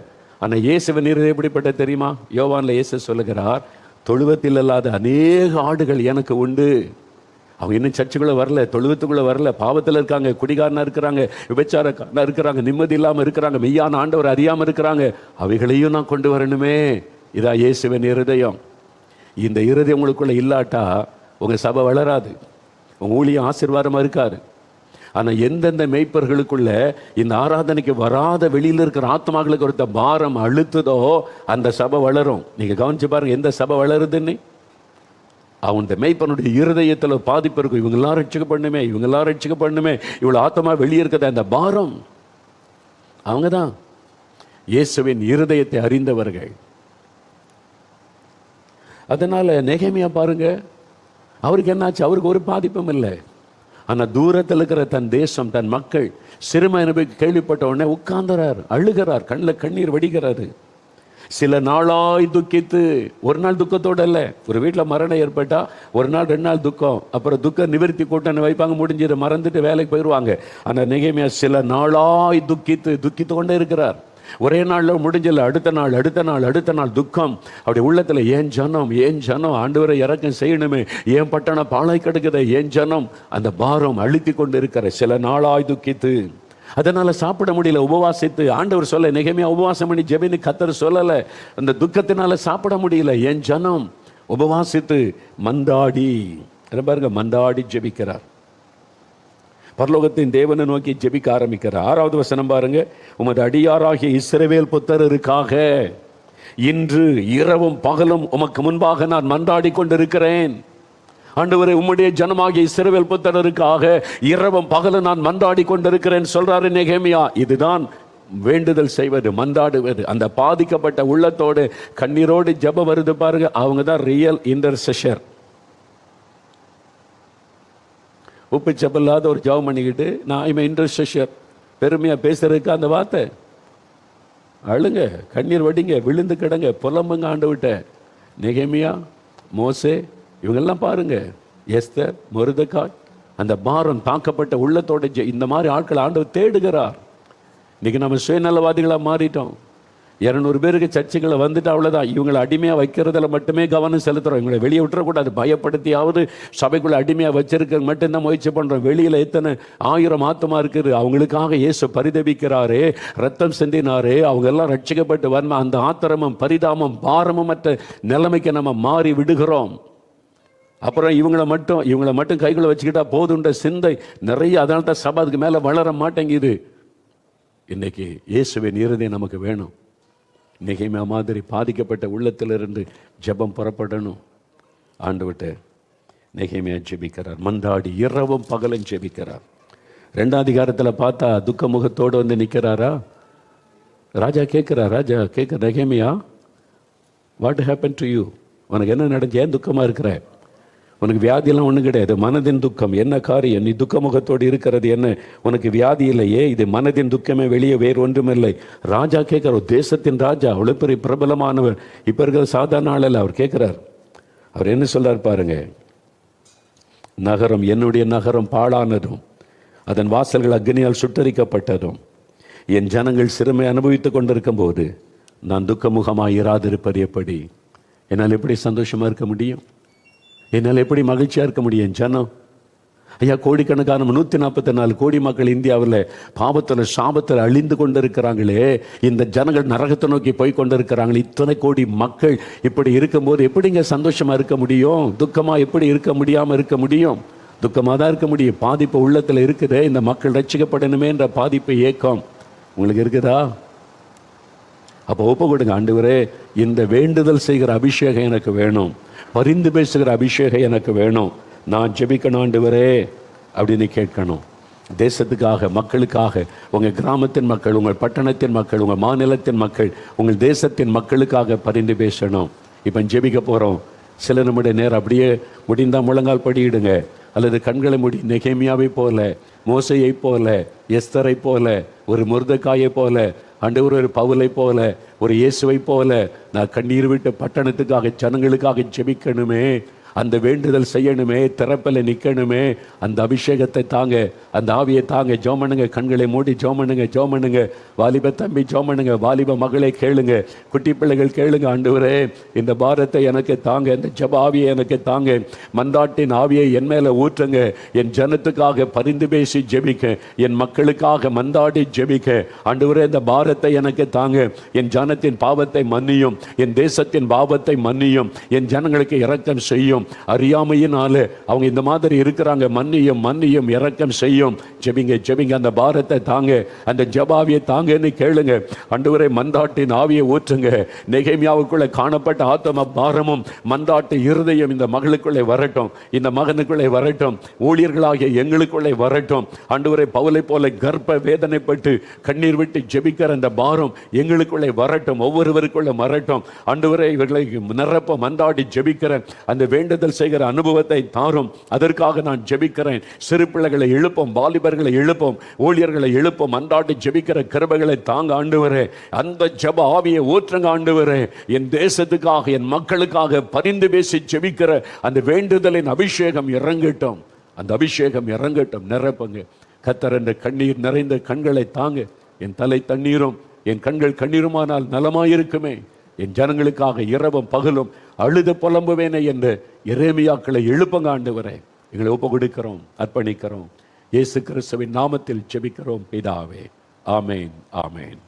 A: ஆனால் இயேசுவின் இருதயம் எப்படிப்பட்டது தெரியுமா? யோவான்ல இயேசு சொல்லுகிறார், தொழுவத்தில் இல்லாத அநேக ஆடுகள் எனக்கு உண்டு. அவங்க இன்னும் சர்ச்சுக்குள்ளே வரல, தொழுவத்துக்குள்ளே வரல, பாவத்தில் இருக்காங்க, குடிகாரனா இருக்கிறாங்க, விபச்சாரக்காரனா இருக்கிறாங்க, நிம்மதி இல்லாமல் இருக்கிறாங்க, மெய்யான ஆண்டவர் அறியாமல் இருக்கிறாங்க. அவைகளையும் நான் கொண்டு வரணுமே. இதா இயேசுவின் இருதயம். இந்த இருதயம் உங்களுக்குள்ள இல்லாட்டா உங்கள் சபை வளராது, உங்கள் ஊழியம் ஆசீர்வாதமாக இருக்காது. ஆனால் எந்தெந்த மேய்ப்பர்களுக்குள்ள இந்த ஆராதனைக்கு வராத வெளியில் இருக்கிற ஆத்மாக்களுக்கு ஒருத்த பாரம் அழுத்துதோ அந்த சபை வளரும். நீங்கள் கவனிச்சு பாருங்க, எந்த சபை வளருதுன்னு. அவன் மேய்ப்பனுடைய இருதயத்தில் பாதிப்பு இருக்கும். இவங்கெல்லாம் ரட்சிக்கப்படணுமே, இவங்கெல்லாம் ரட்சிக்கப்படணுமே, இவ்வளோ ஆத்மா வெளியே இருக்கிற அந்த பாரம். அவங்க தான் இயேசுவின் இருதயத்தை அறிந்தவர்கள். அதனால நெகேமியா பாருங்க, அவருக்கு என்னாச்சு? அவருக்கு ஒரு பாதிப்பும் இல்லை. ஆனால் தூரத்தில் இருக்கிற தன் தேசம், தன் மக்கள் சிறுமை அனுபவிக்க கேள்விப்பட்ட உடனே உட்கார்ந்துறார், அழுகிறார், கண்ணில் கண்ணீர் வடிகிறது. சில நாளாய் துக்கித்து, ஒரு நாள் துக்கத்தோடு இல்லை. ஒரு வீட்டில் மரணம் ஏற்பட்டா ஒரு நாள் 2 நாள் துக்கம், அப்புறம் துக்க நிவர்த்தி கூட்டம் வைப்பாங்க, முடிஞ்சிரு, மறந்துட்டு வேலைக்கு போயிடுவாங்க. ஆனால் நெகேமியா சில நாளாய் துக்கித்து கொண்டே இருக்கிறார். ஒரே நாளில் முடிஞ்சல, அடுத்த நாள் துக்கம். அப்படி உள்ளத்தில் ஏன் ஜனம் ஆண்டவரை இறக்கம் செய்யணுமே, ஏன் பட்டணம் பாழாய் கிடக்குது, ஏன் ஜனம், அந்த பாரம் அழுத்தி கொண்டு இருக்கிற சில நாளாய் துக்கித்து. அதனால சாப்பிட முடியல, உபவாசித்து. ஆண்டவர் சொல்ல, நெகேமியா உபவாசம் பண்ணி ஜெபின்னு கர்த்தர் சொல்லலை. அந்த துக்கத்தினால சாப்பிட முடியல, என் ஜனம் உபவாசித்து மந்தாடி பாருங்க, மந்தாடி ஜெபிக்கிறார். பரலோகத்தின் தேவனை நோக்கி ஜெபிக்க ஆரம்பிக்கிறார். 6வது வசனம் பாருங்க, உமது அடியாராகிய இஸ்ரவேல் புத்திரருக்காக இன்று இரவும் பகலும் உமக்கு முன்பாக நான் மன்றாடி கொண்டிருக்கிறேன். ஆண்டவரே, உம்முடைய ஜனமாகிய இஸ்ரவேல் புத்திரருக்காக இரவும் பகலும் நான் மன்றாடி கொண்டிருக்கிறேன் சொல்றாரு நெகேமியா. இதுதான் வேண்டுதல் செய்வது, மன்றாடுவது. அந்த பாதிக்கப்பட்ட உள்ளத்தோடு கண்ணீரோடு ஜெபம் வருது பாருங்க, அவங்க தான் ரியல் இன்டர்செஷர். உப்பு செப்பல்லாத ஒரு ஜெபம் பண்ணிக்கிட்டு நான் இவன் இன்டர்செஷர் பெருமையா பேசுறதுக்கு அந்த வார்த்தை. அழுங்க, கண்ணீர் வடிங்க, விழுந்து கிடங்க, புலம்புங்க ஆண்டவர்கிட்ட. நெகேமியா, மோசே, இவங்கெல்லாம் பாருங்க, எஸ்தர், மொர்தெகாய், அந்த பாரம் தாக்கப்பட்ட உள்ளத்தோட இந்த மாதிரி ஆட்கள் ஆண்டவர் தேடுகிறார். இன்னைக்கு நம்ம சுயநலவாதிகளாக மாறிட்டோம். 200 பேருக்கு சர்ச்சைகளை வந்துட்டு அவ்வளோதான். இவங்களை அடிமையாக வைக்கிறதுல மட்டுமே கவனம் செலுத்துகிறோம். இவங்களை வெளியே விட்டுறக்கூடாது, பயப்படுத்தியாவது சபைக்குள்ளே அடிமையாக வச்சிருக்க மட்டும்தான் முயற்சி பண்ணுறோம். வெளியில் எத்தனை 1000 ஆத்மா இருக்குது, அவங்களுக்காக இயேசு பரிதபிக்கிறாரே, ரத்தம் சிந்தினாரே, அவங்க எல்லாம் ரட்சிக்கப்பட்டு வரணும். அந்த ஆத்திரமும் பரிதாபமும் பாரமும் மற்ற நிலைமைக்கு நம்ம மாறி விடுகிறோம். அப்புறம் இவங்களை மட்டும் கைகளை வச்சுக்கிட்டா போதுன்ற சிந்தை நிறைய. அதனால தான் சபை அதுக்கு மேலே வளர மாட்டேங்குது. இன்னைக்கு இயேசுவின் இருதயம் நமக்கு வேணும். நெகேமியா மாதிரி பாதிக்கப்பட்ட உள்ளத்திலிருந்து ஜெபம் புறப்படணும். ஆண்டவர்கிட்ட நெகேமியா ஜெபிக்கிறார், மன்றாடி இரவும் பகலும் ஜெபிக்கிறார். 2ஆம் அதிகாரத்தில் பார்த்தா துக்க முகத்தோடு வந்து நிற்கிறாரா. ராஜா கேட்குற நெகேமியா, வாட் ஹேப்பன் டு யூ? உனக்கு என்ன நடந்து, ஏன் துக்கமாக இருக்கிற? உனக்கு வியாதியெல்லாம் ஒன்றும் கிடையாது, மனதின் துக்கம். என்ன காரியம்? நீ துக்க முகத்தோடு இருக்கிறது என்ன? உனக்கு வியாதி இல்லையே, இது மனதின் துக்கமே, வெளியே வேறு ஒன்றுமில்லை. ராஜா கேட்குற, தேசத்தின் ராஜா, அவ்வளோ பெரிய பிரபலமானவர், இப்போ இருக்கிற சாதாரண ஆள் அல்ல. அவர் கேட்குறார். அவர் என்ன சொல்றார் பாருங்க, நகரம், என்னுடைய நகரம் பாழானதும் அதன் வாசல்கள் அக்னியால் சுட்டரிக்கப்பட்டதும் என் ஜனங்கள் சிறுமை அனுபவித்து கொண்டிருக்கும் போது நான் துக்கமுகமாக இராதிருப்பது எப்படி? என்னால் எப்படி சந்தோஷமாக இருக்க முடியும்? என்னால் எப்படி மகிழ்ச்சியாக இருக்க முடியும்? ஜனம், ஐயா, கோடிக்கணக்கான 144 கோடி மக்கள் இந்தியாவில் பாவத்தில் சாபத்தில் அழிந்து கொண்டிருக்கிறாங்களே. இந்த ஜனங்கள் நரகத்தை நோக்கி போய் கொண்டிருக்கிறாங்களே. இத்தனை கோடி மக்கள் இப்படி இருக்கும்போது எப்படிங்க சந்தோஷமாக இருக்க முடியும்? துக்கமாக எப்படி இருக்க முடியாமல் இருக்க முடியும்? துக்கமாக தான் இருக்க முடியும். பாதிப்பு உள்ளத்தில் இருக்குது. இந்த மக்கள் ரட்சிக்கப்படணுமே என்ற பாதிப்பு, ஏக்கம் உங்களுக்கு இருக்குதா? அப்போ ஒப்பு கொடுங்க, ஆண்டவரே, இந்த வேண்டுதல் செய்கிற அபிஷேகம் எனக்கு வேணும், பரிந்து பேசுகிற அபிஷேகம் எனக்கு வேணும், நான் ஜெபிக்கணும் ஆண்டவரே அப்படின்னு கேட்கணும். தேசத்துக்காக, மக்களுக்காக, உங்கள் கிராமத்தின் மக்கள், உங்கள் பட்டணத்தின் மக்கள், உங்கள் மாநிலத்தின் மக்கள், உங்கள் தேசத்தின் மக்களுக்காக பரிந்து பேசணும். இப்போ ஜெபிக்க போகிறோம். சில நம்முடைய நேரம் அப்படியே முடிந்தால் முழங்கால் படியிடுங்க. அல்லது கண்களை மூடி நெகேமியாவை போல, மோசையை போல, எஸ்தரை போல, ஒரு முர்தகாயை போல, ஆண்டவர் ஒரு பவுலை போல, ஒரு இயேசுவை போல நான் கண்ணீர் விட்டு பட்டணத்துக்காக ஜனங்களுக்காக ஜெபிக்கணுமே, அந்த வேண்டுதல் செய்யணுமே, திறப்பில் நிற்கணுமே. அந்த அபிஷேகத்தை தாங்க, அந்த ஆவியை தாங்க. ஜோமனுங்க, கண்களை மூடி ஜோமனுங்க, ஜோமனுங்க. வாலிப தம்பி ஜோமனுங்க, வாலிப மகளை கேளுங்க, குட்டி பிள்ளைகள் கேளுங்க. ஆண்டவரே, இந்த பாரத்தை எனக்கு தாங்க, இந்த ஜப ஆவியை எனக்கு தாங்க, மந்தாட்டின் ஆவியை என் மேலே ஊற்றுங்க. என் ஜனத்துக்காக பரிந்து பேசி ஜெபிக்க, என் மக்களுக்காக மந்தாடி ஜெபிக்க. ஆண்டவரே, இந்த பாரத்தை எனக்கு தாங்க. என் ஜனத்தின் பாவத்தை மன்னியும், என் தேசத்தின் பாவத்தை மன்னியும், என் ஜனங்களுக்கு இரக்கம் செய்யும். அறியாமையினால அவங்க இந்த மாதிரி இருக்கிறாங்க. மன்னியும், மன்னியும், இரக்கம் செய்யும். ஜெபிங்க, ஜெபிங்க. அந்த பாரத்தை தாங்க, அந்த ஜபாவியை தாங்கன்னு கேளுங்க. ஆண்டவரே, மந்தாட்டின் ஆவியை ஊற்றுங்க. நெகேமியாவுக்குள்ளே காணப்பட்ட ஆத்ம பாரமும் மந்தாட்டு இருதயம் இந்த மகளுக்குள்ளே வரட்டும், இந்த மகனுக்குள்ளே வரட்டும், ஊழியர்களாகிய எங்களுக்குள்ளே வரட்டும். ஆண்டவரே, பவுலை போல கர்ப்ப வேதனைப்பட்டு கண்ணீர் விட்டு ஜெபிக்கிற அந்த பாரம் எங்களுக்குள்ளே வரட்டும், ஒவ்வொருவருக்குள்ளே வரட்டும். ஆண்டவரே, இவர்களை நிரப்ப மந்தாடி ஜெபிக்கிற அந்த வேண்டுதல் செய்கிற அனுபவத்தை தாரும். அதற்காக நான் ஜெபிக்கிறேன். சிறு பிள்ளைகளை எழுப்போம், வாலிபர்களை எழுப்போம், ஊழியர்களை எழுப்போம். மன்றாடி ஜெபிக்கிற கிருபைகளை தாங்க ஆண்டவரே. அந்த ஜெப ஆவியை ஊற்றுங்க ஆண்டவரே. என் தேசத்துக்காக, என் மக்களுக்காக பரிந்து பேசி ஜெபிக்கிற அந்த வேண்டுதலின் அபிஷேகம் இறங்கட்டும், அந்த அபிஷேகம் இறங்கட்டும். நிரப்புங்க. கர்த்தர் என்ற கண்ணீர் நிறைந்த கண்களை தாங்க. என் தலை தண்ணீரும் என் கண்கள் கண்ணீருமானால் நலமாயிருக்குமே. என் ஜனங்களுக்காக இரவும் பகலும் அழுது புலம்புவேனே என்று எரேமியாக்களை எழுப்புங்க ஆண்டவரே. எங்களை ஒப்பு கொடுக்கிறோம், அர்ப்பணிக்கிறோம். இயேசு கிறிஸ்துவின் நாமத்தில் ஜெபிக்கிறோம் பிதாவே. ஆமேன், ஆமேன்.